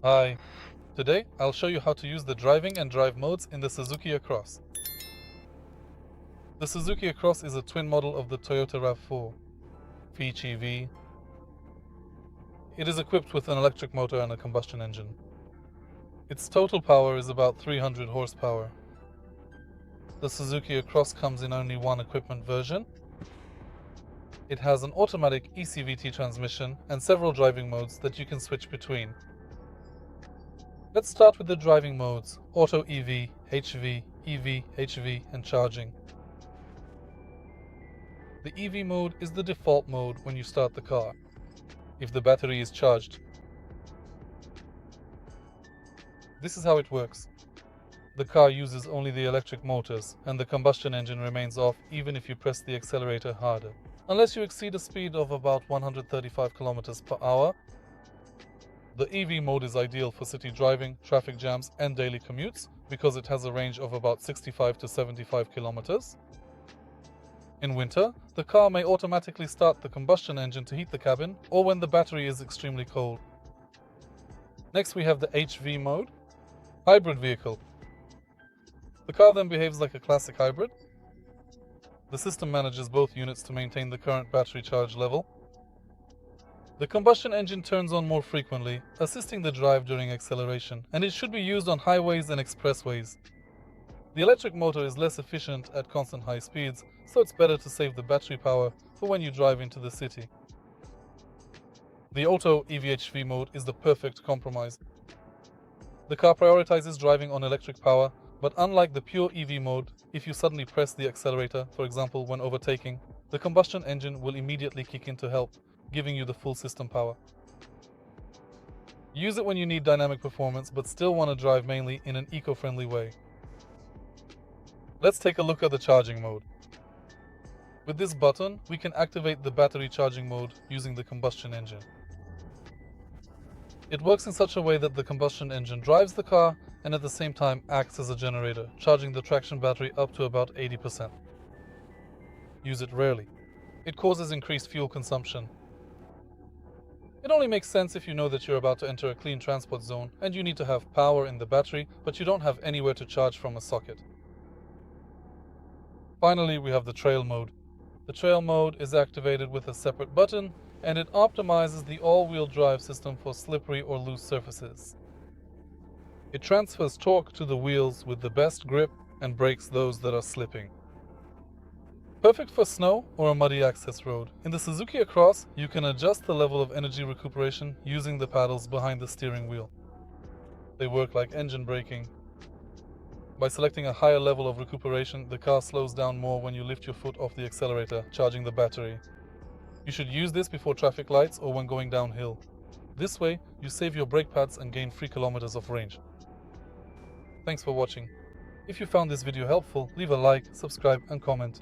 Hi, today I'll show you how to use the driving and drive modes in the Suzuki Across. The Suzuki Across is a twin model of the Toyota RAV4 PHEV. It is equipped with an electric motor and a combustion engine. Its total power is about 300 horsepower. The Suzuki Across comes in only one equipment version. It has an automatic ECVT transmission and several driving modes that you can switch between. Let's start with the driving modes: Auto EV, HV, EV, HV, and charging. The EV mode is the default mode when you start the car, if the battery is charged. This is how it works. The car uses only the electric motors, and the combustion engine remains off even if you press the accelerator harder. Unless you exceed a speed of about 135 km per hour, the EV mode is ideal for city driving, traffic jams, and daily commutes because it has a range of about 65 to 75 kilometers. In winter, the car may automatically start the combustion engine to heat the cabin or when the battery is extremely cold. Next we have the HV mode, hybrid vehicle. The car then behaves like a classic hybrid. The system manages both units to maintain the current battery charge level. The combustion engine turns on more frequently, assisting the drive during acceleration, and it should be used on highways and expressways. The electric motor is less efficient at constant high speeds, so it's better to save the battery power for when you drive into the city. The Auto EV/HV mode is the perfect compromise. The car prioritizes driving on electric power, but unlike the pure EV mode, if you suddenly press the accelerator, for example when overtaking, the combustion engine will immediately kick in to help, giving you the full system power. Use it when you need dynamic performance but still want to drive mainly in an eco-friendly way. Let's take a look at the charging mode. With this button, we can activate the battery charging mode using the combustion engine. It works in such a way that the combustion engine drives the car and at the same time acts as a generator, charging the traction battery up to about 80%. Use it rarely. It causes increased fuel consumption. It only makes sense if you know that you're about to enter a clean transport zone and you need to have power in the battery, but you don't have anywhere to charge from a socket. Finally, we have the trail mode. The trail mode is activated with a separate button, and it optimizes the all-wheel drive system for slippery or loose surfaces. It transfers torque to the wheels with the best grip and brakes those that are slipping. Perfect for snow or a muddy access road. In the Suzuki Across, you can adjust the level of energy recuperation using the paddles behind the steering wheel. They work like engine braking. By selecting a higher level of recuperation, the car slows down more when you lift your foot off the accelerator, charging the battery. You should use this before traffic lights or when going downhill. This way, you save your brake pads and gain 3 kilometers of range. Thanks for watching. If you found this video helpful, leave a like, subscribe and comment.